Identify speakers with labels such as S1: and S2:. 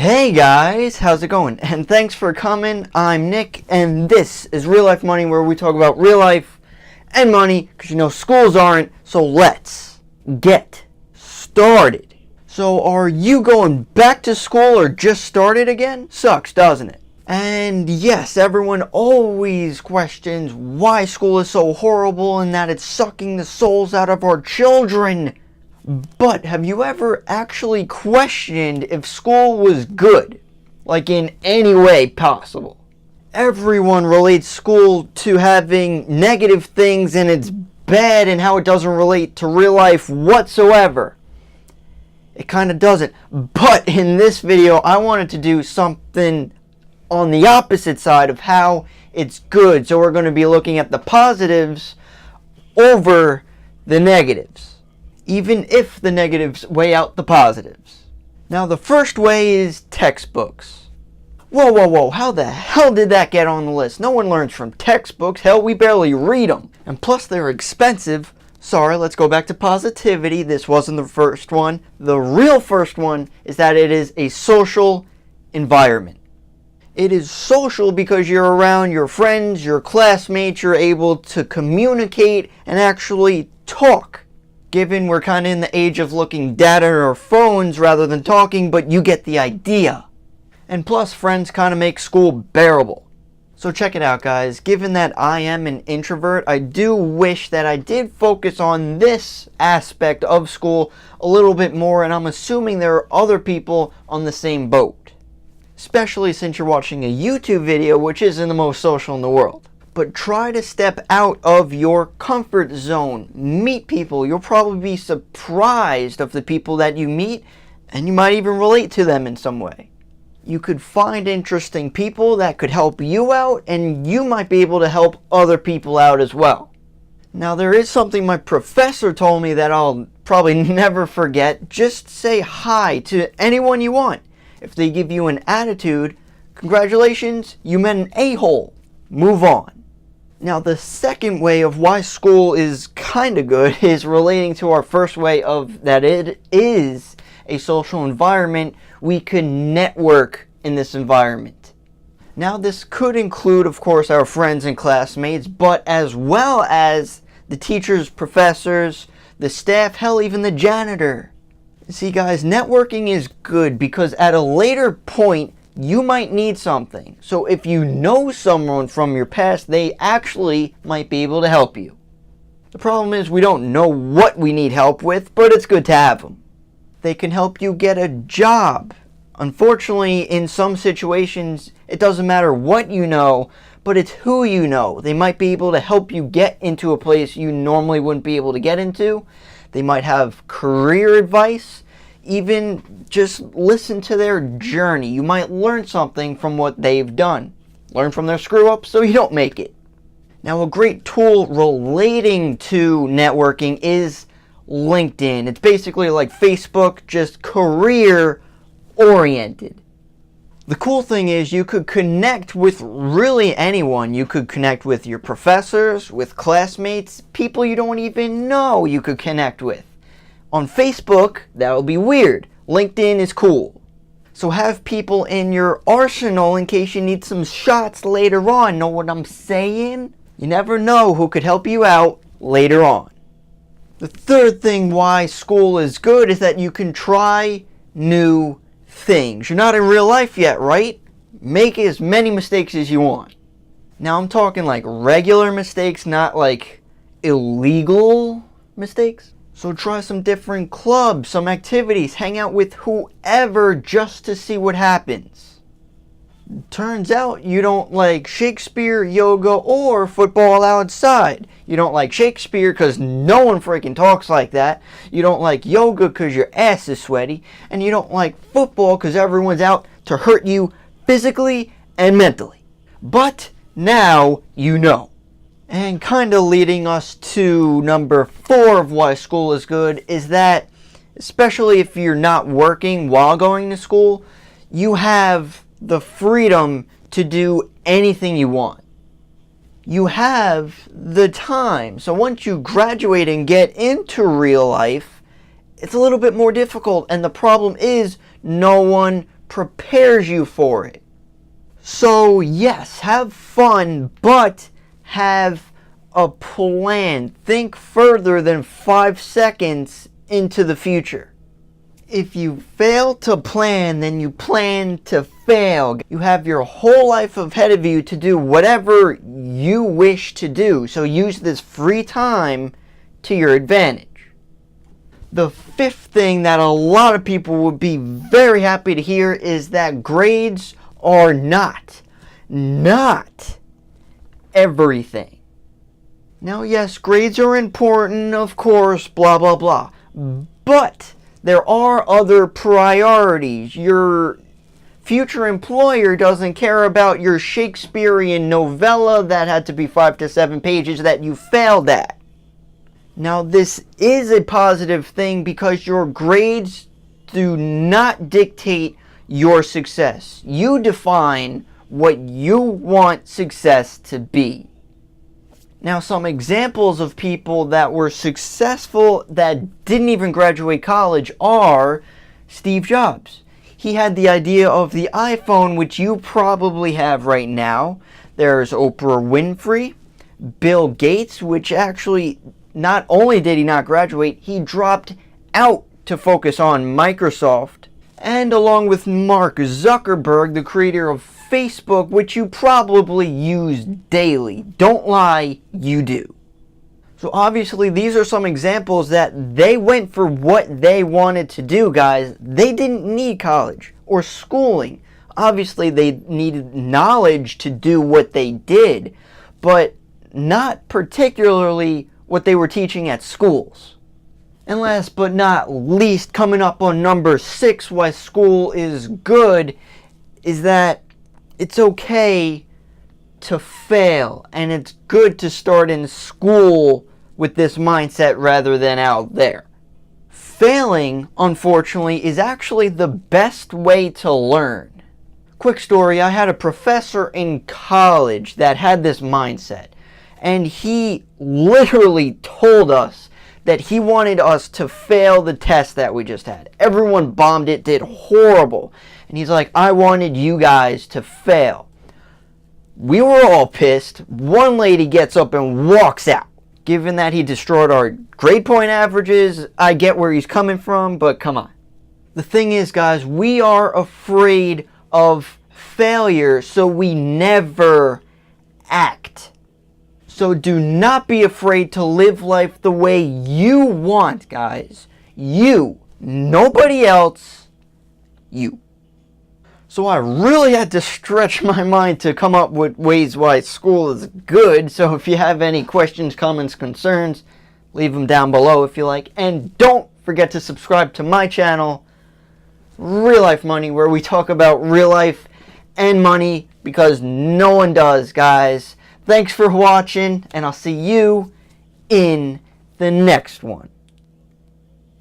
S1: Hey guys, how's it going? And thanks for coming. I'm Nick, and this is Real Life Money, where we talk about real life and money, because you know schools aren't, so let's get started. So are you going back to school or just started again? Sucks, doesn't it? And yes, everyone always questions why school is so horrible and that it's sucking the souls out of our children. But have you ever actually questioned if school was good? Like in any way possible? Everyone relates school to having negative things and it's bad and how it doesn't relate to real life whatsoever. It kind of doesn't. But in this video, I wanted to do something on the opposite side of how it's good. So we're going to be looking at the positives over the negatives, even if the negatives weigh out the positives. Now the first way is textbooks. Whoa, how the hell did that get on the list? No one learns from textbooks. Hell, we barely read them. And plus they're expensive. Sorry, let's go back to positivity. This wasn't the first one. The real first one is that it is a social environment. It is social because you're around your friends, your classmates, you're able to communicate and actually talk. Given we're kind of in the age of looking data at our phones rather than talking, but you get the idea. And plus, friends kind of make school bearable. So check it out, guys. Given that I am an introvert, I do wish that I did focus on this aspect of school a little bit more, and I'm assuming there are other people on the same boat. Especially since you're watching a YouTube video, which isn't the most social in the world. But try to step out of your comfort zone. Meet people. You'll probably be surprised of the people that you meet, and you might even relate to them in some way. You could find interesting people that could help you out, and you might be able to help other people out as well. Now there is something my professor told me that I'll probably never forget. Just say hi to anyone you want. If they give you an attitude, congratulations, you met an a-hole. Move on. Now the second way of why school is kind of good is relating to our first way of that it is a social environment. We can network in this environment. Now this could include, of course, our friends and classmates, but as well as the teachers, professors, the staff, hell, even the janitor. See guys, networking is good because at a later point, you might need something. So if you know someone from your past, they actually might be able to help you. The problem is we don't know what we need help with, but it's good to have them. They can help you get a job. Unfortunately, in some situations, it doesn't matter what you know, but it's who you know. They might be able to help you get into a place you normally wouldn't be able to get into. They might have career advice. Even just listen to their journey. You might learn something from what they've done. Learn from their screw-ups so you don't make it. Now, a great tool relating to networking is LinkedIn. It's basically like Facebook, just career-oriented. The cool thing is you could connect with really anyone. You could connect with your professors, with classmates, people you don't even know you could connect with. On Facebook, that would be weird. LinkedIn is cool. So have people in your arsenal in case you need some shots later on. Know what I'm saying? You never know who could help you out later on. The third thing why school is good is that you can try new things. You're not in real life yet, right? Make as many mistakes as you want. Now I'm talking like regular mistakes, not like illegal mistakes. So try some different clubs, some activities, hang out with whoever just to see what happens. Turns out you don't like Shakespeare, yoga, or football outside. You don't like Shakespeare because no one freaking talks like that. You don't like yoga because your ass is sweaty. And you don't like football because everyone's out to hurt you physically and mentally. But now you know. And kind of leading us to number 4 of why school is good is that, especially if you're not working while going to school, you have the freedom to do anything you want. You have the time. So once you graduate and get into real life, it's a little bit more difficult. And the problem is no one prepares you for it. So yes, have fun, but have a plan. Think further than 5 seconds into the future. If you fail to plan, then you plan to fail. You have your whole life ahead of you to do whatever you wish to do. So use this free time to your advantage. The fifth thing that a lot of people would be very happy to hear is that grades are not everything. Now, yes, grades are important, of course, blah, blah, blah. But there are other priorities. Your future employer doesn't care about your Shakespearean novella that had to be 5 to 7 pages that you failed at. Now, this is a positive thing because your grades do not dictate your success. You define what you want success to be. Now, some examples of people that were successful that didn't even graduate college are Steve Jobs. He had the idea of the iPhone, which you probably have right now. There's Oprah Winfrey, Bill Gates, which actually not only did he not graduate, he dropped out to focus on Microsoft. And along with Mark Zuckerberg, the creator of Facebook, which you probably use daily. Don't lie, you do. So obviously these are some examples that they went for what they wanted to do, guys. They didn't need college or schooling. Obviously they needed knowledge to do what they did, but not particularly what they were teaching at schools. And last but not least, coming up on number 6, why school is good, is that it's okay to fail, and it's good to start in school with this mindset rather than out there. Failing, unfortunately, is actually the best way to learn. Quick story, I had a professor in college that had this mindset, and he literally told us that he wanted us to fail the test that we just had. Everyone bombed it, did horrible. And he's like, I wanted you guys to fail. We were all pissed. One lady gets up and walks out. Given that he destroyed our grade point averages, I get where he's coming from, but come on. The thing is, guys, we are afraid of failure, so we never act. So do not be afraid to live life the way you want, guys. You. Nobody else. You. So I really had to stretch my mind to come up with ways why school is good. So if you have any questions, comments, concerns, leave them down below if you like. And don't forget to subscribe to my channel, Real Life Money, where we talk about real life and money because no one does, guys. Thanks for watching, and I'll see you in the next one.